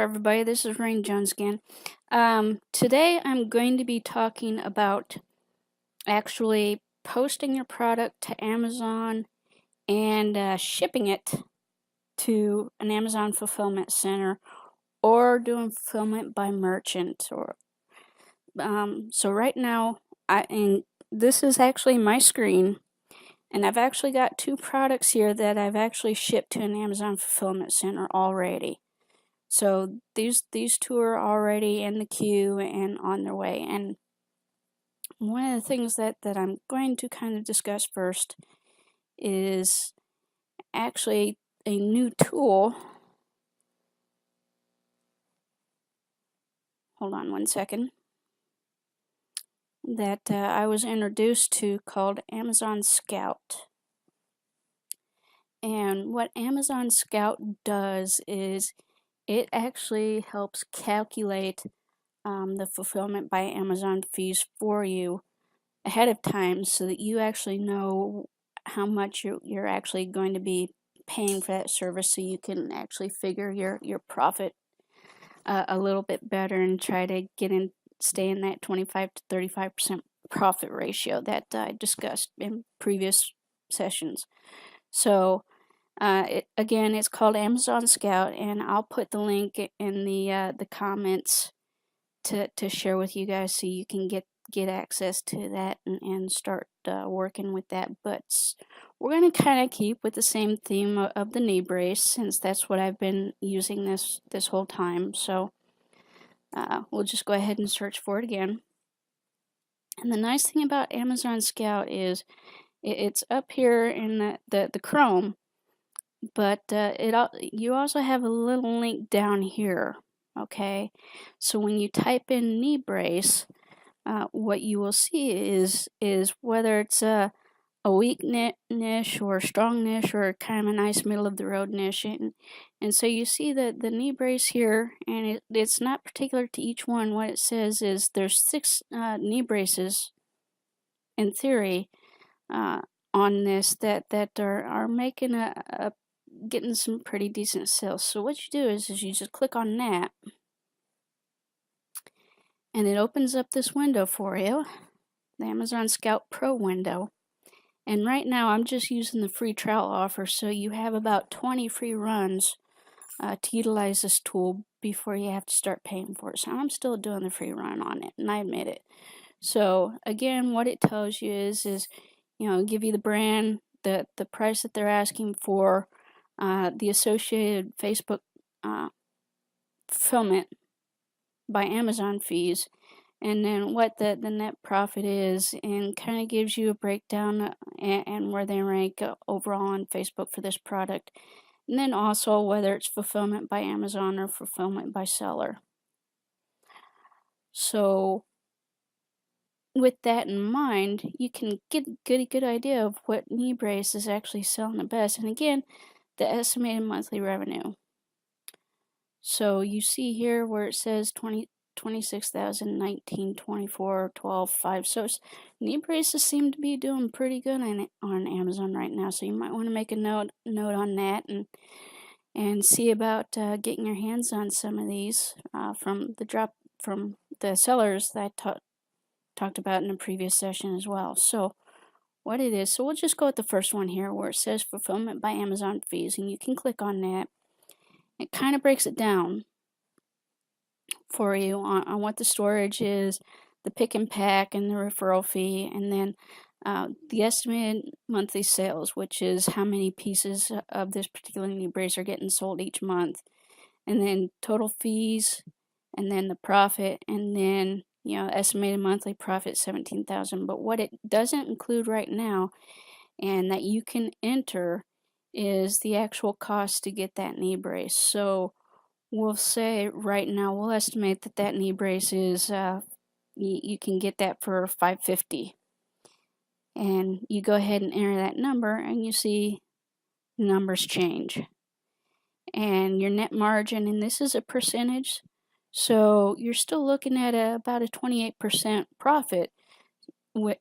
there, everybody. This is Rain Jones again. Today I'm going to be talking about actually posting your product to Amazon and shipping it to an Amazon fulfillment center or doing fulfillment by merchant. So right now, and this is actually my screen, and I've actually got two products here that I've actually shipped to an Amazon fulfillment center already. So these two are already in the queue and on their way. And one of the things that I'm going to kind of discuss first is actually a new tool. Hold on one second. That I was introduced to called Amazon Scout. And what Amazon Scout does is it actually helps calculate the fulfillment by Amazon fees for you ahead of time so that you actually know how much you're actually going to be paying for that service, so you can actually figure your profit a little bit better and try to stay in that 25 to 35% profit ratio that I discussed in previous sessions. So again, it's called Amazon Scout, and I'll put the link in the comments to share with you guys so you can get access to that and start working with that. But we're going to kind of keep with the same theme of the knee brace, since that's what I've been using this whole time. So we'll just go ahead and search for it again. And the nice thing about Amazon Scout is it's up here in the Chrome, but you also have a little link down here. Okay, so when you type in knee brace, what you will see is whether it's a weak niche or a strong niche or kind of a nice middle of the road niche, and so you see the knee brace here, and it's not particular to each one. What it says is there's 6 knee braces in theory on this that are making getting some pretty decent sales. So what you do is you just click on that, and it opens up this window for you, the Amazon Scout Pro window. And right now I'm just using the free trial offer, so you have about 20 free runs to utilize this tool before you have to start paying for it. So I'm still doing the free run on it, and I admit it. So again, what it tells you is give you the brand, the price that they're asking for, the associated Facebook fulfillment by Amazon fees, and then what the net profit is, and kind of gives you a breakdown and where they rank overall on Facebook for this product, and then also whether it's fulfillment by Amazon or fulfillment by seller. So with that in mind, you can get a good idea of what knee brace is actually selling the best, and again, the estimated monthly revenue. So you see here where it says 26,000, 19, 24, 12, 5. So knee braces seem to be doing pretty good on Amazon right now. So you might want to make a note on that and see about getting your hands on some of these from the sellers that I talked about in a previous session as well. So what it is, so we'll just go with the first one here where it says fulfillment by Amazon fees, and you can click on that. It kind of breaks it down for you on what the storage is, the pick and pack, and the referral fee, and then the estimated monthly sales, which is how many pieces of this particular knee brace are getting sold each month, and then total fees, and then the profit, and then estimated monthly profit 17,000. But what it doesn't include right now, and that you can enter, is the actual cost to get that knee brace. So we'll say right now we'll estimate that knee brace is you can get that for $550, and you go ahead and enter that number, and you see the numbers change, and your net margin, and this is a percentage, so you're still looking at about a 28% profit,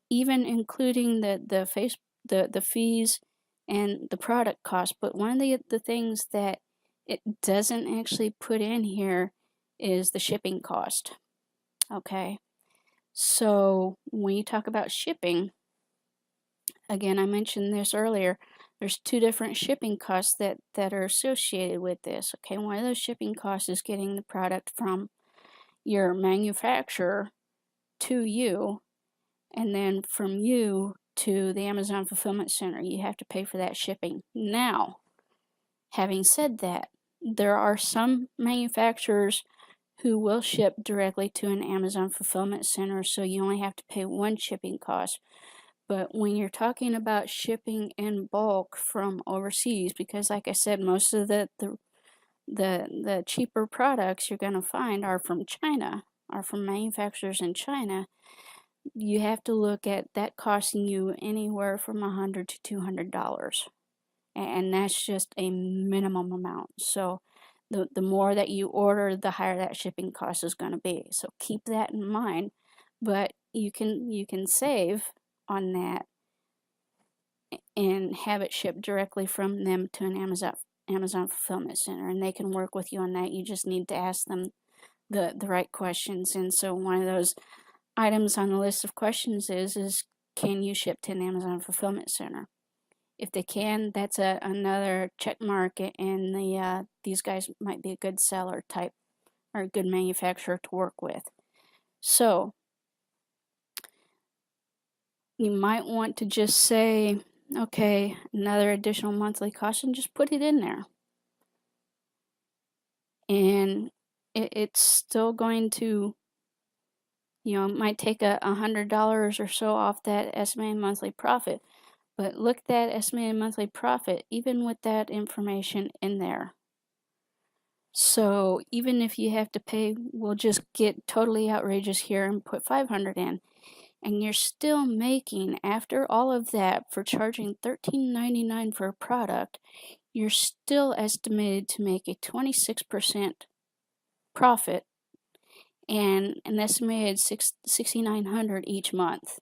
even including the fees and the product cost. But one of the things that it doesn't actually put in here is the shipping cost. Okay, so when you talk about shipping, again, I mentioned this earlier, there's two different shipping costs that are associated with this. Okay, one of those shipping costs is getting the product from your manufacturer to you, and then from you to the Amazon Fulfillment Center. You have to pay for that shipping. Now, having said that, there are some manufacturers who will ship directly to an Amazon Fulfillment Center, so you only have to pay one shipping cost. But when you're talking about shipping in bulk from overseas, because like I said, most of the cheaper products you're going to find are from China, are from manufacturers in China, you have to look at that costing you anywhere from $100 to $200. And that's just a minimum amount. So the more that you order, the higher that shipping cost is going to be. So keep that in mind. But you can save on that and have it shipped directly from them to an Amazon Fulfillment Center, and they can work with you on that. You just need to ask them the right questions. And so one of those items on the list of questions is can you ship to an Amazon Fulfillment Center? If they can, that's another check mark, and these guys might be a good seller type or a good manufacturer to work with. So you might want to just say, okay, another additional monthly cost, and just put it in there. And it's still going to, it might take $100 or so off that estimated monthly profit. But look at that estimated monthly profit, even with that information in there. So even if you have to pay, we'll just get totally outrageous here and put $500 in. And you're still making, after all of that, for charging $13.99 for a product, you're still estimated to make a 26% profit and an estimated $6,900 each month.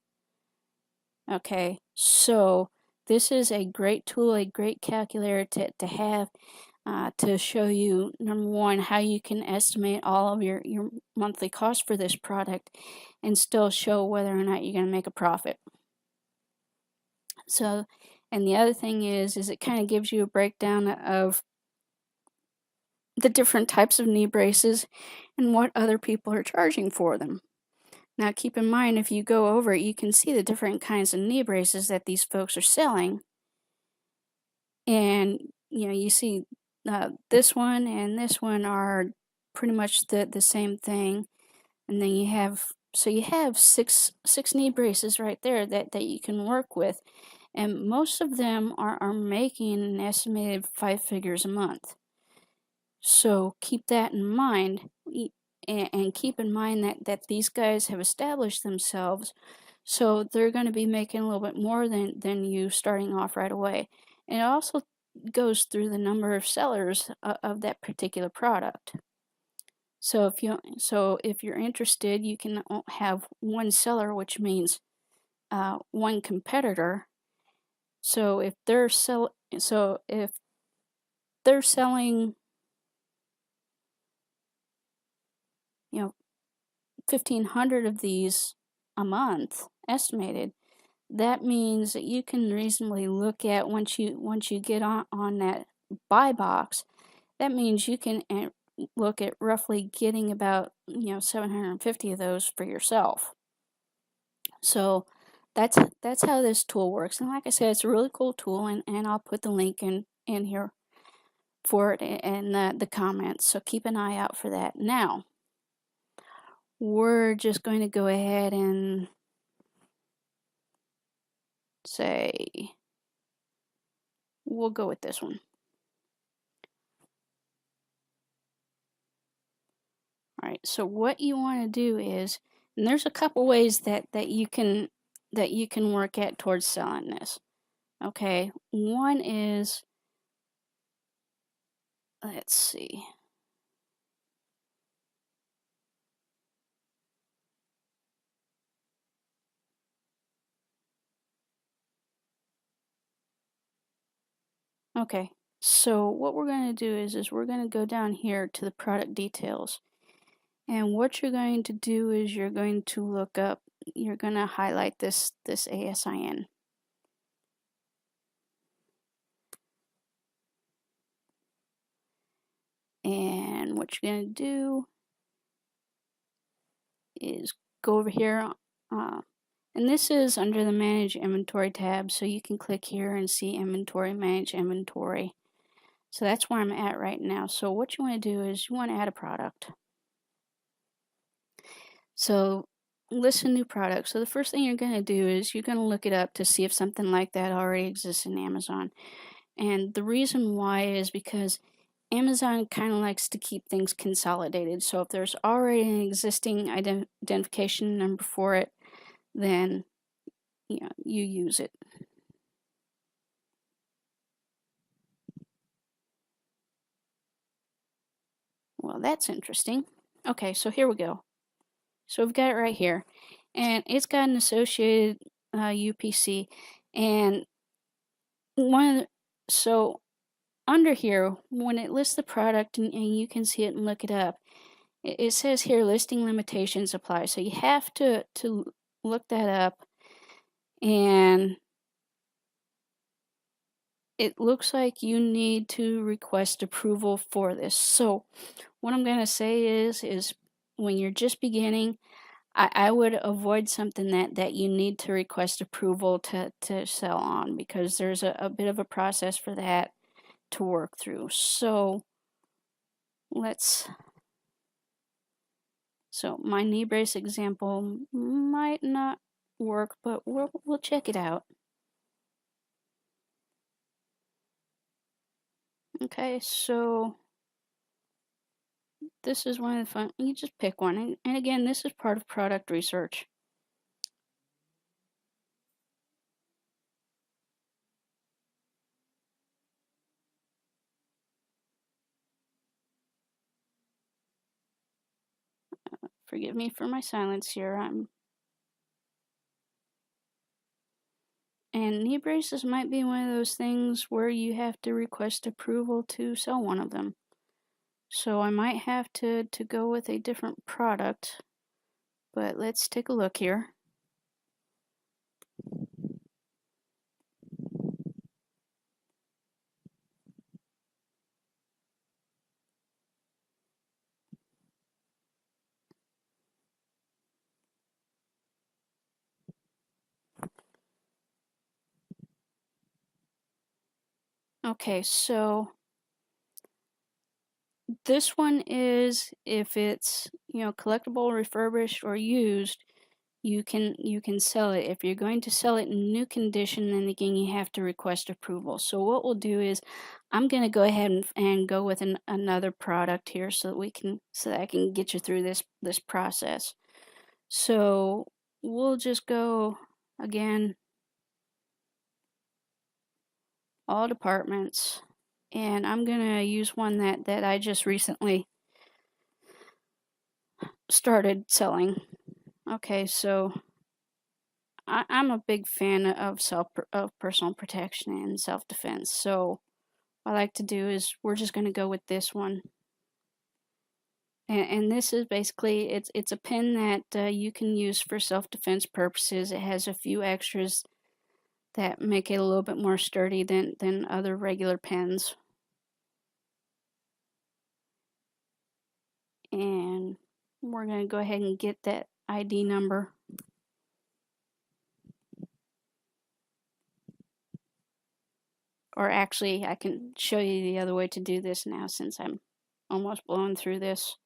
Okay, so this is a great tool, a great calculator to have to show you, number one, how you can estimate all of your monthly cost for this product and still show whether or not you're going to make a profit. So, and the other thing is it kind of gives you a breakdown of the different types of knee braces and what other people are charging for them. Now keep in mind, if you go over it, you can see the different kinds of knee braces that these folks are selling. And you see this one and this one are pretty much the same thing. And then you have six knee braces right there that you can work with. And most of them are making an estimated 5 figures a month. So keep that in mind, and keep in mind that these guys have established themselves, so they're going to be making a little bit more than you starting off right away. And it also goes through the number of sellers of that particular product. So if you're interested, you can have one seller, which means one competitor. So if they're selling 1,500 of these a month estimated, that means that you can reasonably look at, once you get on that buy box, that means you can look at roughly getting about 750 of those for yourself. So that's how this tool works. And like I said, it's a really cool tool, and I'll put the link in here for it in the comments, so keep an eye out for that. Now we're just going to go ahead and say we'll go with this one. All right, so what you want to do is, and there's a couple ways that you can work at towards selling this. Okay, one is, let's see. Okay, So what we're going to do is we're going to go down here to the product details. And what you're going to do is you're going to look up, you're going to highlight this ASIN. And what you're going to do is go over here, and this is under the Manage Inventory tab, so you can click here and see Inventory, Manage Inventory. So that's where I'm at right now. So what you want to do is you want to add a product. So list a new product. So the first thing you're going to do is you're going to look it up to see if something like that already exists in Amazon. And the reason why is because Amazon kind of likes to keep things consolidated. So if there's already an existing identification number for it, then you use it. Well, that's interesting. Okay, so here we go. So we've got it right here, and it's got an associated UPC, and so under here, when it lists the product and you can see it and look it up, it says here listing limitations apply. So you have to look that up, and it looks like you need to request approval for this. So what I'm going to say is when you're just beginning, I would avoid something that you need to request approval to sell on, because there's a bit of a process for that to work through. So my knee brace example might not work, but we'll check it out. Okay, so this is one of the fun, you just pick one. And again, this is part of product research. Forgive me for my silence here. And knee braces might be one of those things where you have to request approval to sell one of them. So I might have to go with a different product, but let's take a look here. Okay, so this one is if it's collectible, refurbished, or used, you can sell it. If you're going to sell it in new condition, then again you have to request approval. So what we'll do is I'm going to go ahead and go with another product here so that I can get you through this process. So we'll just go again, all departments, and I'm going to use one that I just recently started selling. Okay, so I'm a big fan of personal protection and self-defense. So what I like to do is we're just going to go with this one. And this is basically, it's a pen that you can use for self-defense purposes. It has a few extras that make it a little bit more sturdy than other regular pens. And we're going to go ahead and get that ID number. Or actually, I can show you the other way to do this now since I'm almost blowing through this.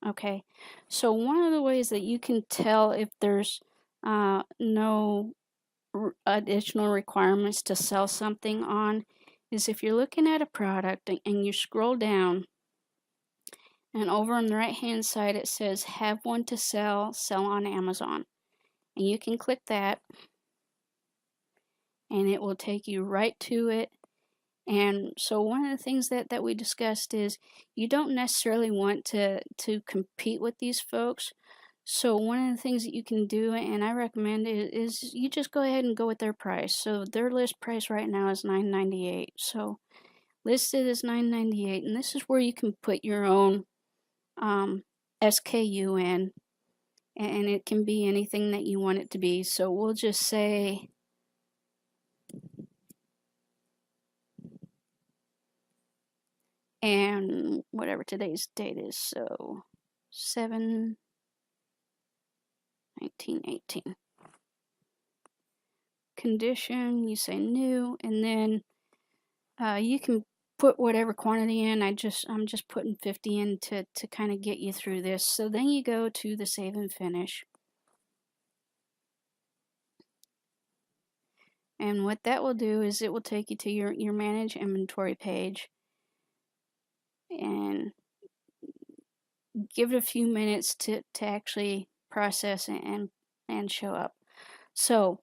Okay, so one of the ways that you can tell if there's no additional requirements to sell something on is if you're looking at a product and you scroll down, and over on the right hand side it says have one to sell on Amazon, and you can click that and it will take you right to it. And so one of the things that we discussed is you don't necessarily want to compete with these folks. So one of the things that you can do, and I recommend, is you just go ahead and go with their price. So their list price right now is $9.98. So listed as $9.98, and this is where you can put your own SKU in, and it can be anything that you want it to be. So we'll just say and whatever today's date is, so 7/19/18. Condition, you say new, and then you can put whatever quantity in. I'm just putting 50 in to kind of get you through this. So then you go to the save and finish. And what that will do is it will take you to your manage inventory page, and give it a few minutes to actually process and show up. So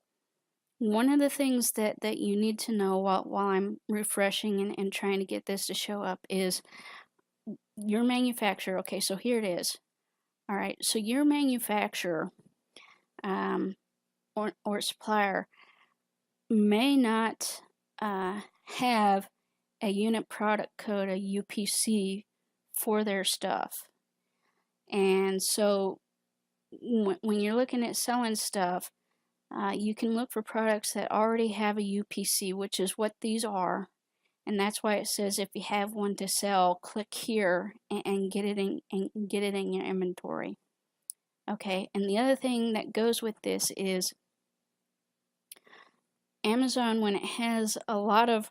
one of the things that you need to know while I'm refreshing and trying to get this to show up is your manufacturer. Okay, so here it is. All right, so your manufacturer or supplier may not have a unit product code, a UPC, for their stuff. And so when you're looking at selling stuff, you can look for products that already have a UPC, which is what these are. And that's why it says if you have one to sell, click here and get it in your inventory. Okay, and the other thing that goes with this is Amazon, when it has a lot of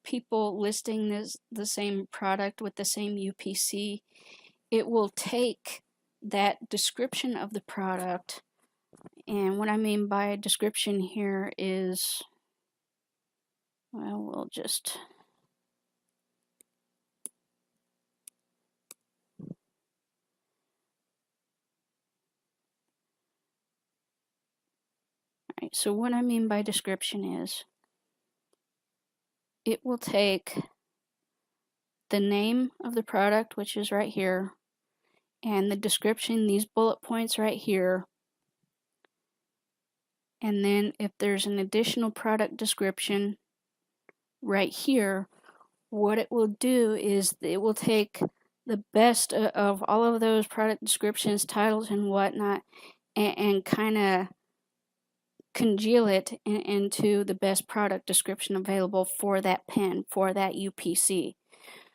people listing the same product with the same UPC, it will take that description of the product. And what I mean by a description here is, well, we'll just Alright, so what I mean by description is it will take the name of the product, which is right here, and the description, these bullet points right here, and then if there's an additional product description right here, what it will do is it will take the best of all of those product descriptions, titles, and whatnot, and kind of congeal it into the best product description available for that pen, for that UPC.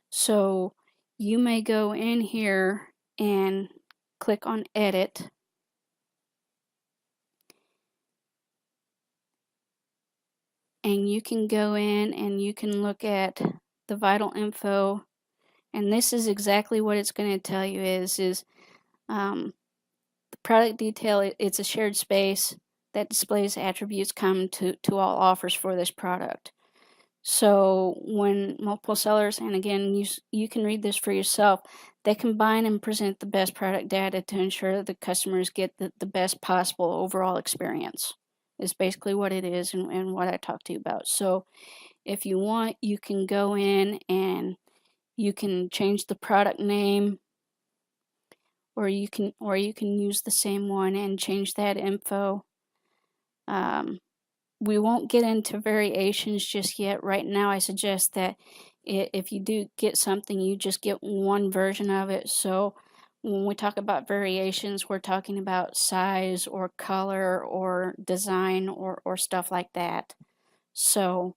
So you may go in here and click on edit, and you can go in and you can look at the vital info, and this is exactly what it's going to tell you is the product detail. It's a shared space that displays attributes common to all offers for this product. So when multiple sellers, and again, you can read this for yourself, they combine and present the best product data to ensure that the customers get the best possible overall experience, is basically what it is and what I talked to you about. So if you want, you can go in and you can change the product name, or you can use the same one and change that info. We won't get into variations just yet. Right now, I suggest that if you do get something, you just get one version of it. So when we talk about variations, we're talking about size or color or design or stuff like that. So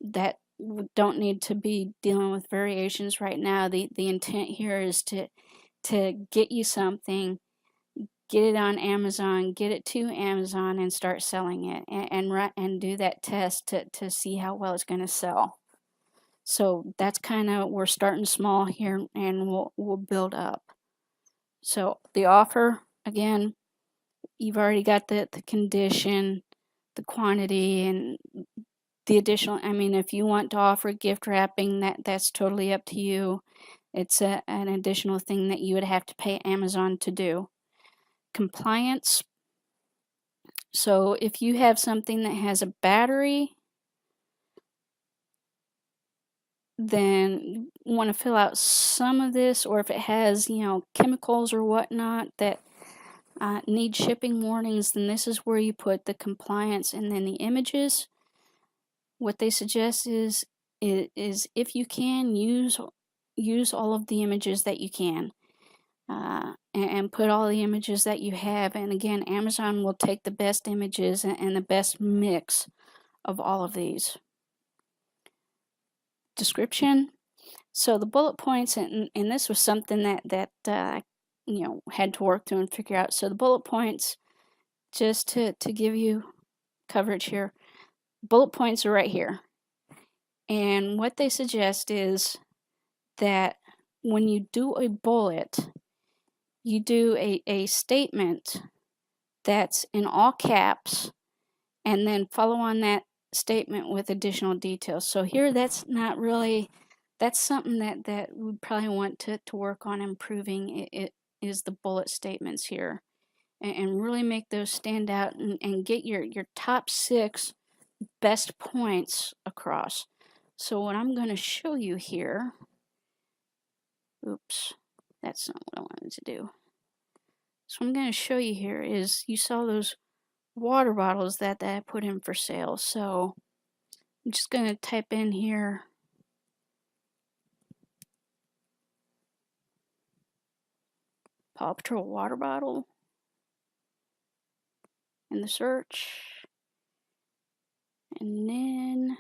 that we don't need to be dealing with variations right now. The intent here is to get you something, get it on Amazon, get it to Amazon, and start selling it, and do that test to see how well it's going to sell. So that's kind of, we're starting small here, and we'll build up. So the offer, again, you've already got the condition, the quantity, and the additional. I mean, if you want to offer gift wrapping, that's totally up to you. It's an additional thing that you would have to pay Amazon to do. Compliance. So if you have something that has a battery, then you want to fill out some of this, or if it has, chemicals or whatnot that need shipping warnings, then this is where you put the compliance. And then the images, what they suggest is if you can, use all of the images that you can, and put all the images that you have. And again, Amazon will take the best images and the best mix of all of these. Description. So the bullet points, and this was something that had to work through and figure out. So the bullet points, just to give you coverage here, bullet points are right here. And what they suggest is that when you do a bullet, you do a statement that's in all caps, and then follow on that statement with additional details. So here, that's something that we probably want to work on improving. It is the bullet statements here, and really make those stand out, and get your top 6 best points across. So what I'm going to show you here, oops, that's not what I wanted to do. So what I'm going to show you here is, you saw those water bottles that I put in for sale. So I'm just going to type in here Paw Patrol water bottle in the search, and then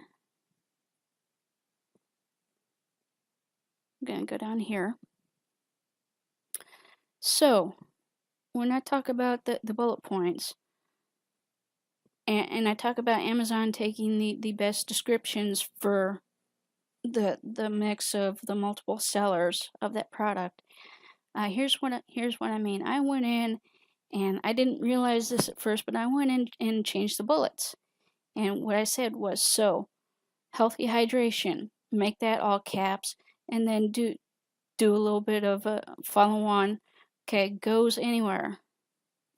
I'm going to go down here. So when I talk about the bullet points, and I talk about Amazon taking the best descriptions for the mix of the multiple sellers of that product, here's what I mean. I went in, and I didn't realize this at first, but I went in and changed the bullets. And what I said was, so healthy hydration, make that all caps, and then do a little bit of a follow on. Okay, goes anywhere.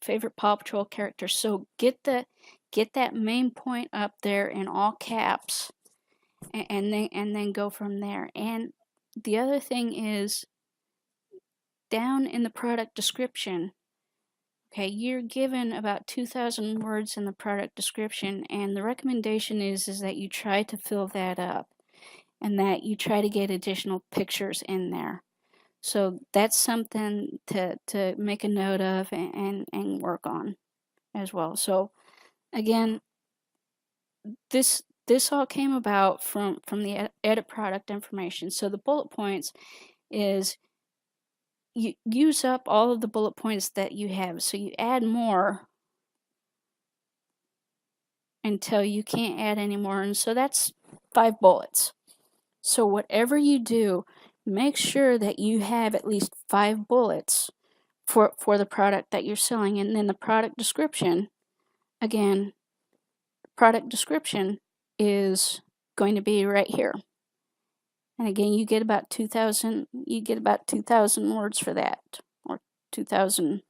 Favorite Paw Patrol character. So get that main point up there in all caps, and then go from there. And the other thing is, down in the product description, okay, you're given about 2,000 words in the product description, and the recommendation is that you try to fill that up, and that you try to get additional pictures in there. So that's something to make a note of and work on as well. So again, this all came about from the edit product information. So the bullet points is, you use up all of the bullet points that you have. So you add more until you can't add any more. And so that's 5 bullets. So whatever you do, make sure that you have at least 5 bullets for the product that you're selling. And then the product description, again, product description is going to be right here. And again, you get about 2,000 words for that, or 2,000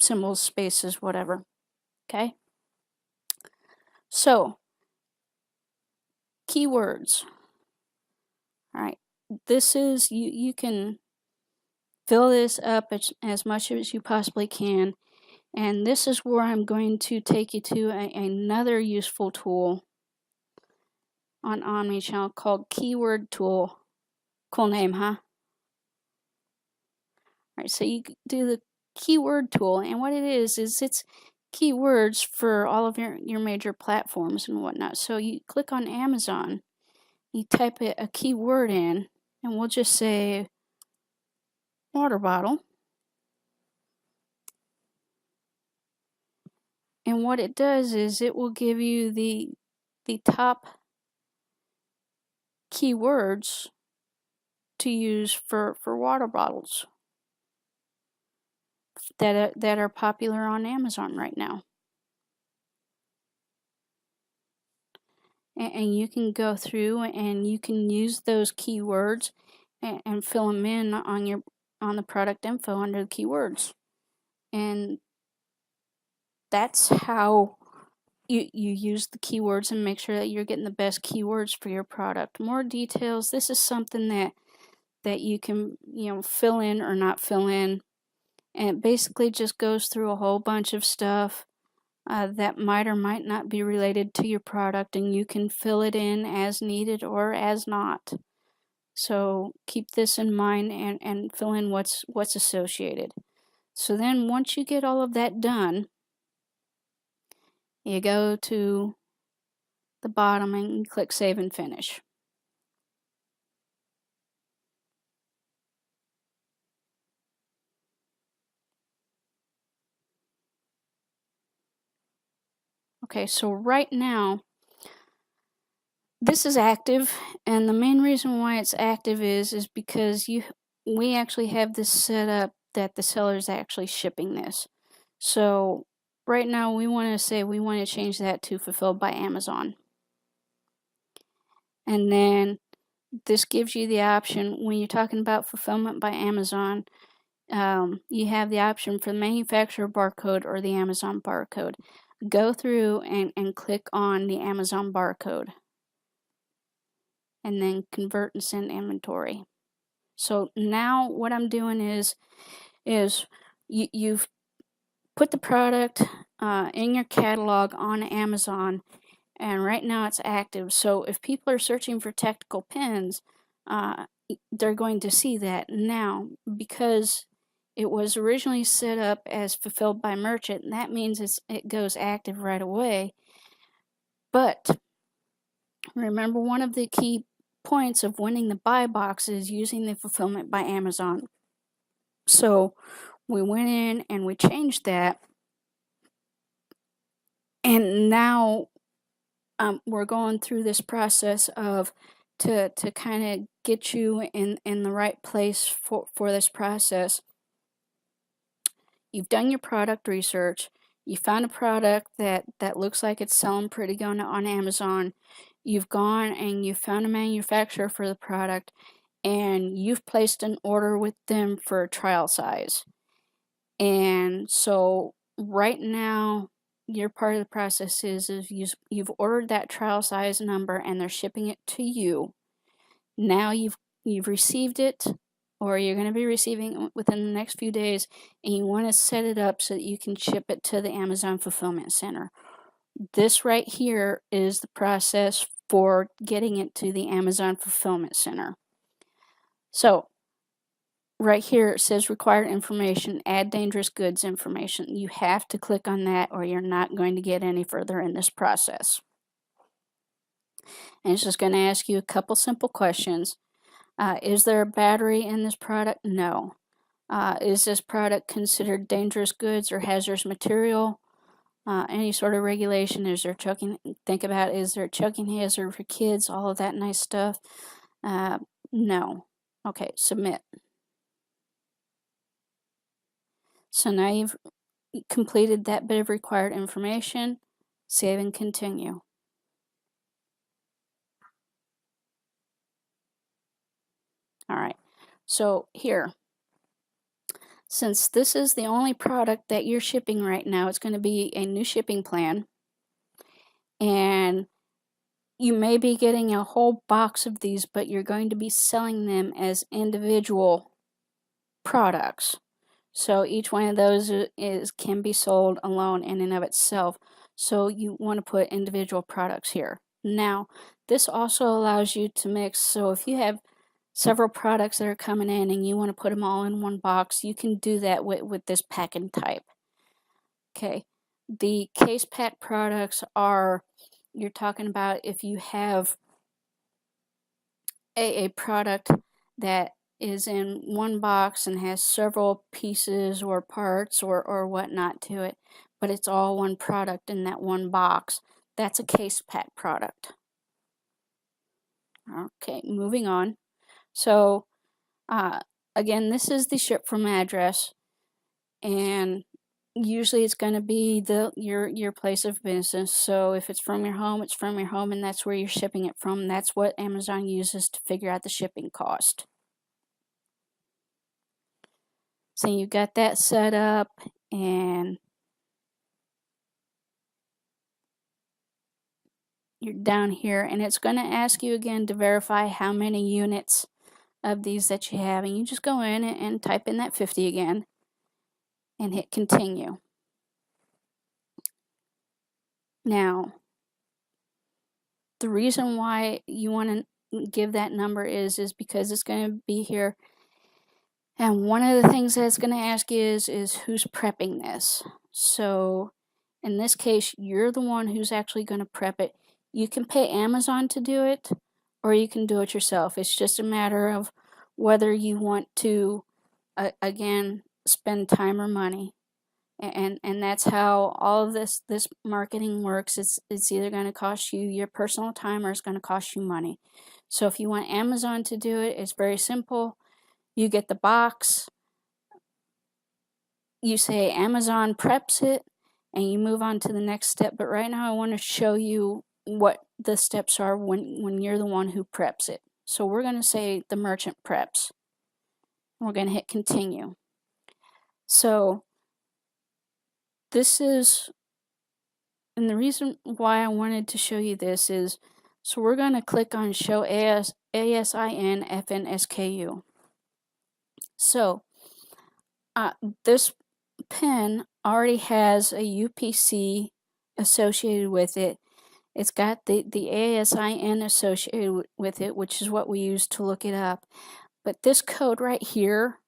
symbols, spaces, whatever. Okay? So, keywords. All right. This is, you can fill this up as much as you possibly can. And this is where I'm going to take you to another useful tool on Omnichannel called Keyword Tool. Cool name, huh? Alright, so you do the Keyword Tool, and what it is it's keywords for all of your major platforms and whatnot. So you click on Amazon, you type a keyword in, and we'll just say water bottle. And what it does is it will give you the top keywords to use for water bottles that are popular on Amazon right now. And you can go through and you can use those keywords and fill them in on the product info under the keywords. And that's how you use the keywords and make sure that you're getting the best keywords for your product. More details, this is something that you can fill in or not fill in. and it basically just goes through a whole bunch of stuff that might or might not be related to your product, and you can fill it in as needed or as not. So keep this in mind and fill in what's associated. So then once you get all of that done, you go to the bottom and click Save and Finish. Okay, so right now this is active, and the main reason why it's active is because we actually have this set up that the seller is actually shipping this. So right now we want to change that to Fulfilled by Amazon. And then this gives you the option when you're talking about Fulfillment by Amazon, you have the option for the manufacturer barcode or the Amazon barcode. Go through and click on the Amazon barcode and then convert and send inventory. So now what I'm doing is you've put the product in your catalog on Amazon, and right now it's active. So if people are searching for tactical pins, they're going to see that. Now, because it was originally set up as Fulfilled by Merchant, and that means it goes active right away. But remember, one of the key points of winning the buy box is using the Fulfillment by Amazon. So we went in and we changed that, and now we're going through this process of to kind of get you in the right place for this process. You've done your product research. You found a product that looks like it's selling pretty good on Amazon. You've gone and you found a manufacturer for the product, and you've placed an order with them for a trial size. And so right now, your part of the process is you've ordered that trial size number and they're shipping it to you. Now you've received it, or you're going to be receiving it within the next few days, and you want to set it up so that you can ship it to the Amazon Fulfillment Center. This right here is the process for getting it to the Amazon Fulfillment Center. So right here it says required information, add dangerous goods information. You have to click on that or you're not going to get any further in this process. And it's just going to ask you a couple simple questions. Is there a battery in this product? No. Is this product considered dangerous goods or hazardous material? Any sort of regulation? Is there choking? Think about, is there a choking hazard for kids? All of that nice stuff. No. Okay, submit. So now you've completed that bit of required information. Save and continue. All right, so here, since this is the only product that you're shipping right now, it's going to be a new shipping plan, and you may be getting a whole box of these, but you're going to be selling them as individual products. So each one of those can be sold alone in and of itself. So you want to put individual products here. Now, this also allows you to mix. So if you have several products that are coming in and you want to put them all in one box, you can do that with this packing type. Okay, the case pack products are, you're talking about if you have a product that is in one box and has several pieces or parts or whatnot to it, but it's all one product in that one box. That's a case pack product. Okay, moving on. So again, this is the ship from address, and usually it's going to be your place of business. So if it's from your home, it's from your home, and that's where you're shipping it from. That's what Amazon uses to figure out the shipping cost. So you've got that set up, and you're down here, and it's going to ask you again to verify how many units of these that you have, and you just go in and type in that 50 again, and hit continue. Now, the reason why you want to give that number is because it's going to be here. And one of the things that it's going to ask you is who's prepping this. So in this case, you're the one who's actually going to prep it. You can pay Amazon to do it, or you can do it yourself. It's just a matter of whether you want to, again, spend time or money. And that's how all of this marketing works. It's either going to cost you your personal time or it's going to cost you money. So if you want Amazon to do it, it's very simple. You get the box, you say Amazon preps it, and you move on to the next step. But right now I want to show you what the steps are when you're the one who preps it. So we're going to say the merchant preps. We're going to hit continue. So this is, and the reason why I wanted to show you this is, so we're going to click on show ASIN FNSKU. So this pen already has a UPC associated with it. It's got the ASIN associated with it, which is what we use to look it up. But this code right here,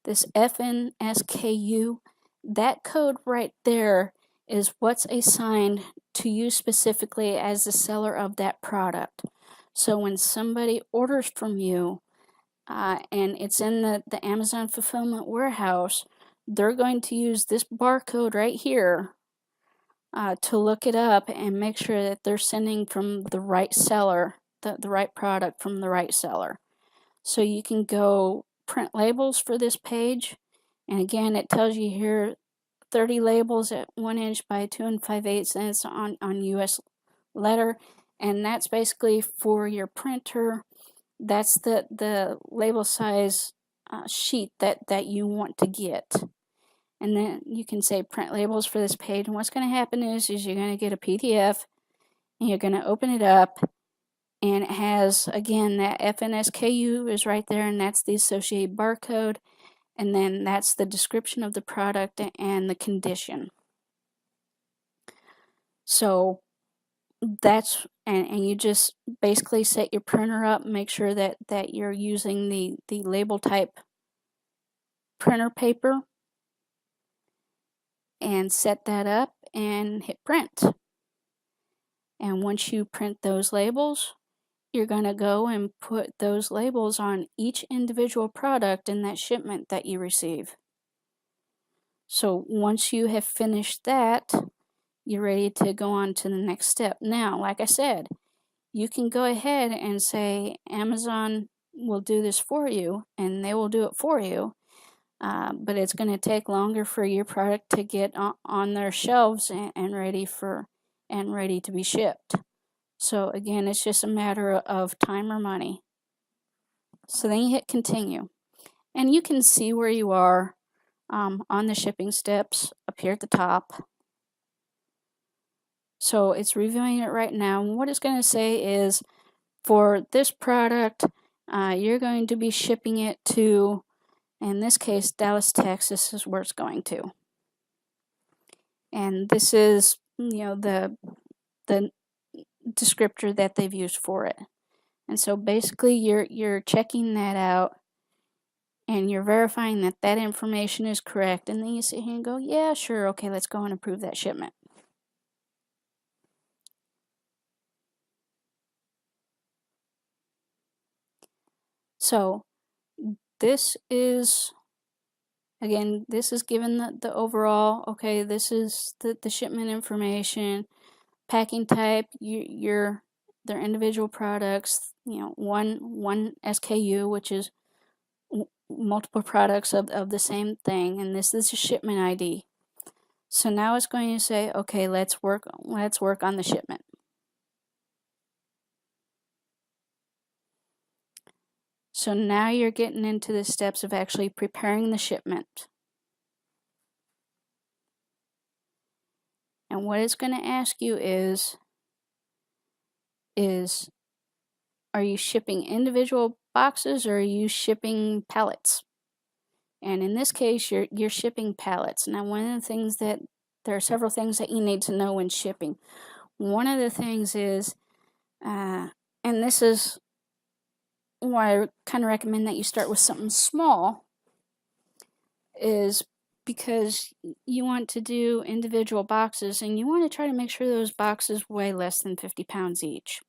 this FNSKU, that code right there is what's assigned to you specifically as the seller of that product. So when somebody orders from you and it's in the Amazon fulfillment warehouse, they're going to use this barcode right here to look it up and make sure that they're sending from the right seller, the right product from the right seller. So you can go print labels for this page, and again it tells you here 30 labels at 1 inch by 2 5/8, and it's on US letter, and that's basically for your printer. That's the label size sheet that you want to get. And then you can say print labels for this page, and what's going to happen is you're going to get a PDF, and you're going to open it up, and it has, again, that FNSKU is right there, and that's the associated barcode, and then that's the description of the product and the condition. So that's, and you just basically set your printer up, make sure that you're using the label type printer paper, and set that up and hit print. And once you print those labels, you're going to go and put those labels on each individual product in that shipment that you receive. So once you have finished that, you're ready to go on to the next step. Now, like I said, you can go ahead and say Amazon will do this for you, and they will do it for you. But it's going to take longer for your product to get on their shelves and ready to be shipped. So again, it's just a matter of time or money. So then you hit continue, and you can see where you are on the shipping steps up here at the top. So it's reviewing it right now. And what it's going to say is, for this product, you're going to be shipping it to, in this case, Dallas, Texas is where it's going to. And this is, the descriptor that they've used for it. And so basically you're checking that out, and you're verifying that that information is correct, and then you sit here and go, yeah, sure, okay, let's go and approve that shipment. So this is, again, this is given the overall, okay, this is the shipment information, packing type, their individual products, one SKU, which is multiple products of the same thing, and this is a shipment ID. So now it's going to say, okay, let's work on the shipment. So now you're getting into the steps of actually preparing the shipment. And what it's going to ask you is are you shipping individual boxes, or are you shipping pallets? And in this case, you're shipping pallets. Now, one of the things that there are several things that you need to know when shipping. One of the things is, and this is why I kind of recommend that you start with something small, is because you want to do individual boxes and you want to try to make sure those boxes weigh less than 50 pounds each.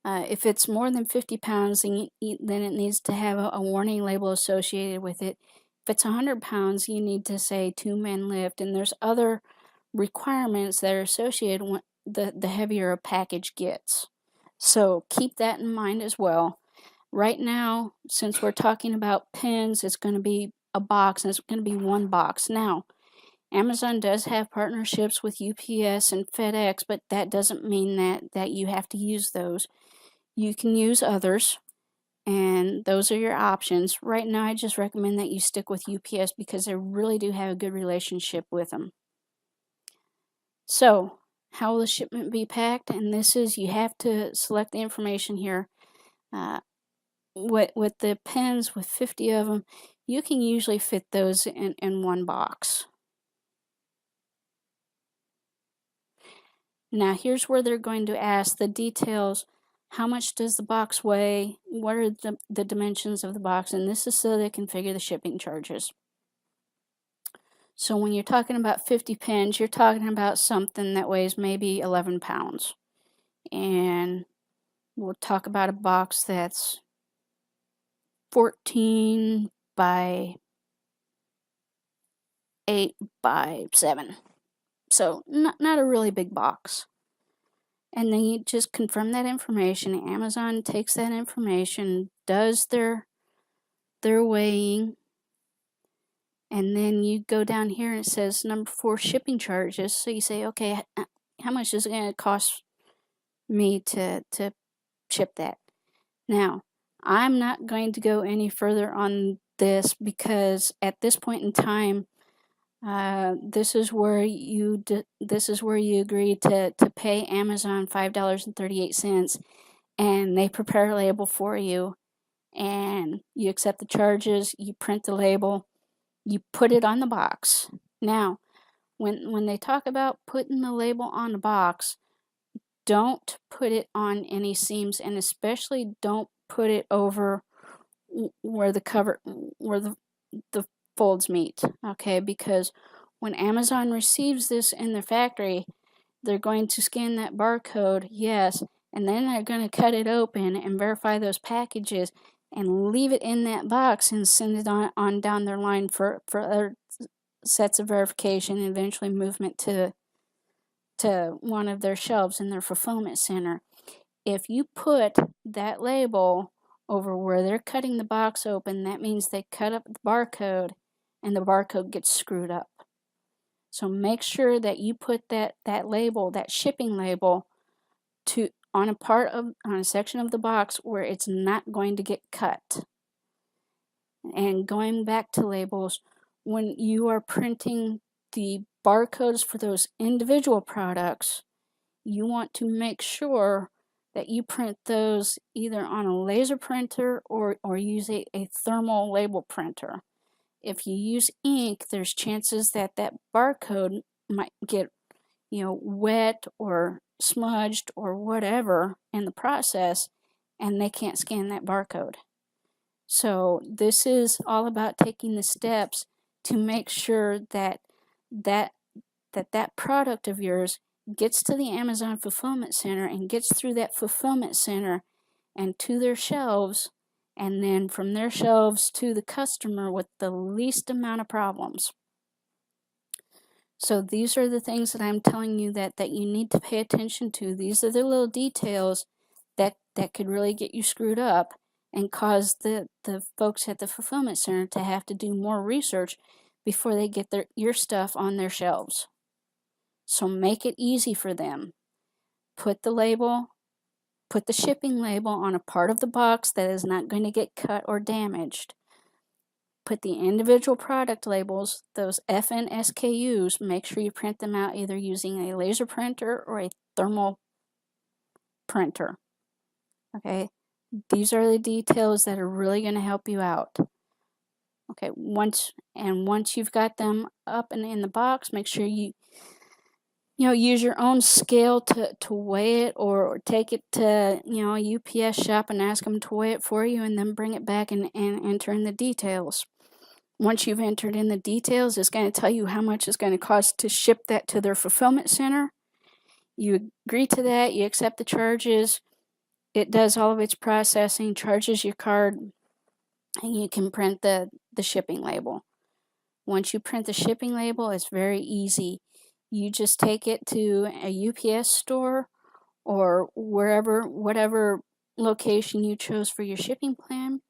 If it's more than 50 pounds, then it needs to have a warning label associated with it. If it's 100 pounds, you need to say 2 men lift, and there's other requirements that are associated with the heavier a package gets. So keep that in mind as well. Right now, since we're talking about pins, it's going to be a box, and it's going to be one box. Now, Amazon does have partnerships with UPS and FedEx, but that doesn't mean that you have to use those. You can use others, and those are your options. Right now, I just recommend that you stick with UPS because I really do have a good relationship with them. So, how will the shipment be packed? And this is, you have to select the information here. With the pens, with 50 of them, you can usually fit those in one box. Now, here's where they're going to ask the details. How much does the box weigh? What are the dimensions of the box? And this is so they can figure the shipping charges. So when you're talking about 50 pins, you're talking about something that weighs maybe 11 pounds. And we'll talk about a box that's 14 by 8 by 7. So not a really big box. And then you just confirm that information. Amazon takes that information, does their weighing, and then you go down here and it says number 4, shipping charges. So you say, okay, how much is it going to cost me to ship that? Now, I'm not going to go any further on this because at this point in time, this is where you agree to pay Amazon $5.38, and they prepare a label for you, and you accept the charges. You print the label, you put it on the box. Now, when they talk about putting the label on the box, don't put it on any seams, and especially don't put it over where the folds meet, okay? Because when Amazon receives this in their factory, they're going to scan that barcode, yes, and then they're going to cut it open and verify those packages and leave it in that box and send it on down their line for other sets of verification and eventually movement to one of their shelves in their fulfillment center. If you put that label over where they're cutting the box open, that means they cut up the barcode and the barcode gets screwed up. So make sure that you put that label, that shipping label, on a section of the box where it's not going to get cut. And going back to labels, when you are printing the barcodes for those individual products, you want to make sure that you print those either on a laser printer or use a thermal label printer. If you use ink, there's chances that barcode might get wet or smudged or whatever in the process, and they can't scan that barcode. So this is all about taking the steps to make sure that product of yours gets to the Amazon Fulfillment Center and gets through that Fulfillment Center and to their shelves, and then from their shelves to the customer with the least amount of problems. So these are the things that I'm telling you that you need to pay attention to. These are the little details that could really get you screwed up and cause the folks at the Fulfillment Center to have to do more research before they get your stuff on their shelves. So make it easy for them. Put the shipping label on a part of the box that is not going to get cut or damaged. Put the individual product labels, those FN SKUs, make sure you print them out either using a laser printer or a thermal printer. Okay, these are the details that are really going to help you out. Okay, once you've got them up and in the box, make sure you use your own scale to weigh it, or take it to, a UPS shop and ask them to weigh it for you, and then bring it back and enter in the details. Once you've entered in the details, it's going to tell you how much it's going to cost to ship that to their fulfillment center. You agree to that, you accept the charges, it does all of its processing, charges your card, and you can print the shipping label. Once you print the shipping label, it's very easy. You just take it to a UPS store or whatever location you chose for your shipping plan.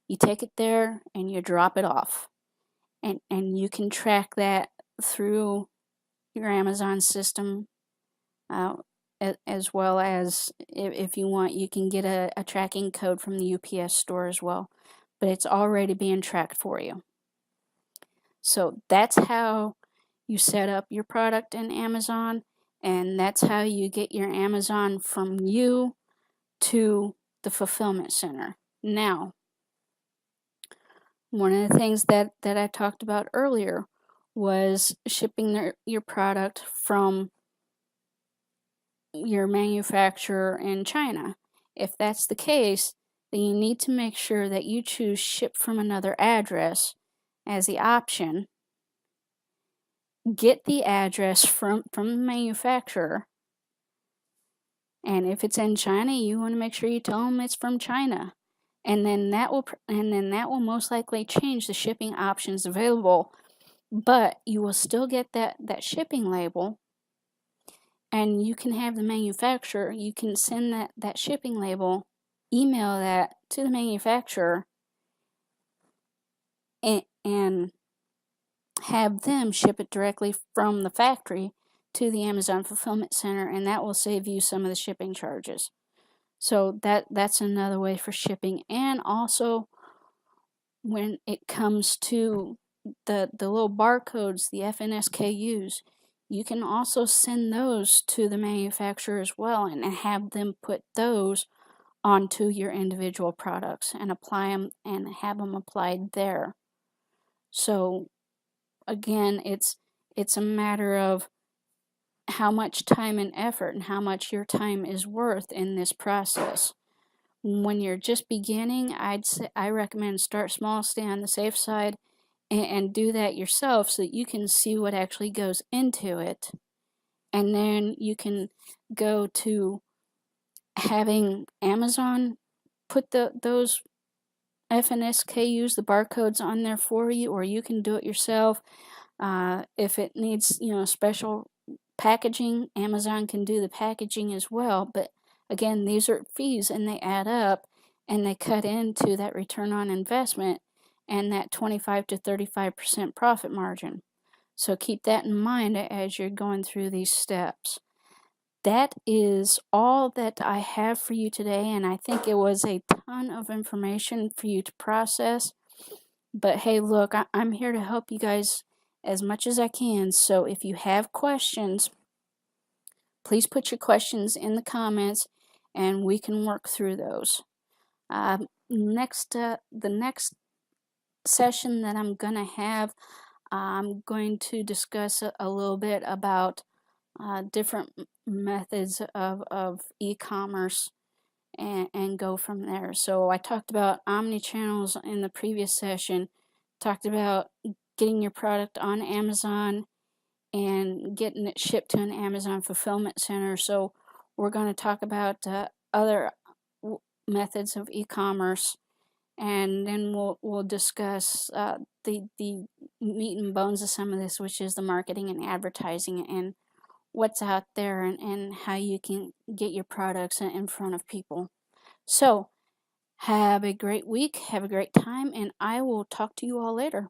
You take it there and you drop it off. And you can track that through your Amazon system, as well as, if you want, you can get a tracking code from the UPS store as well. But it's already being tracked for you. So that's how you set up your product in Amazon, and that's how you get your Amazon from you to the fulfillment center. Now, one of the things that I talked about earlier was shipping your product from your manufacturer in China. If that's the case, then you need to make sure that you choose ship from another address as the option. Get the address from the manufacturer, and if it's in China, you want to make sure you tell them it's from China, and then that will most likely change the shipping options available, but you will still get that shipping label, and you can have the manufacturer, you can send that shipping label, email that to the manufacturer, and have them ship it directly from the factory to the Amazon fulfillment center, and that will save you some of the shipping charges. So that's another way for shipping. And also, when it comes to the little barcodes, the FNSKUs, you can also send those to the manufacturer as well, and have them put those onto your individual products and apply them and have them applied there. So again, it's a matter of how much time and effort and how much your time is worth in this process. When you're just beginning, I recommend start small, stay on the safe side, and do that yourself so that you can see what actually goes into it. And then you can go to having Amazon put those FNSKUs, the barcodes, on there for you, or you can do it yourself. If it needs, special packaging, Amazon can do the packaging as well. But again, these are fees, and they add up, and they cut into that return on investment and that 25 to 35% profit margin. So keep that in mind as you're going through these steps. That is all that I have for you today, and I think it was a ton of information for you to process. But hey, look, I'm here to help you guys as much as I can. So if you have questions, please put your questions in the comments, and we can work through those. The next session that I'm going to have, I'm going to discuss a little bit about different methods of e-commerce, and go from there. So I talked about omni-channels in the previous session, talked about getting your product on Amazon and getting it shipped to an Amazon fulfillment center. So we're going to talk about other methods of e-commerce, and then we'll discuss the meat and bones of some of this, which is the marketing and advertising and what's out there, and how you can get your products in front of people. So have a great week, have a great time, and I will talk to you all later.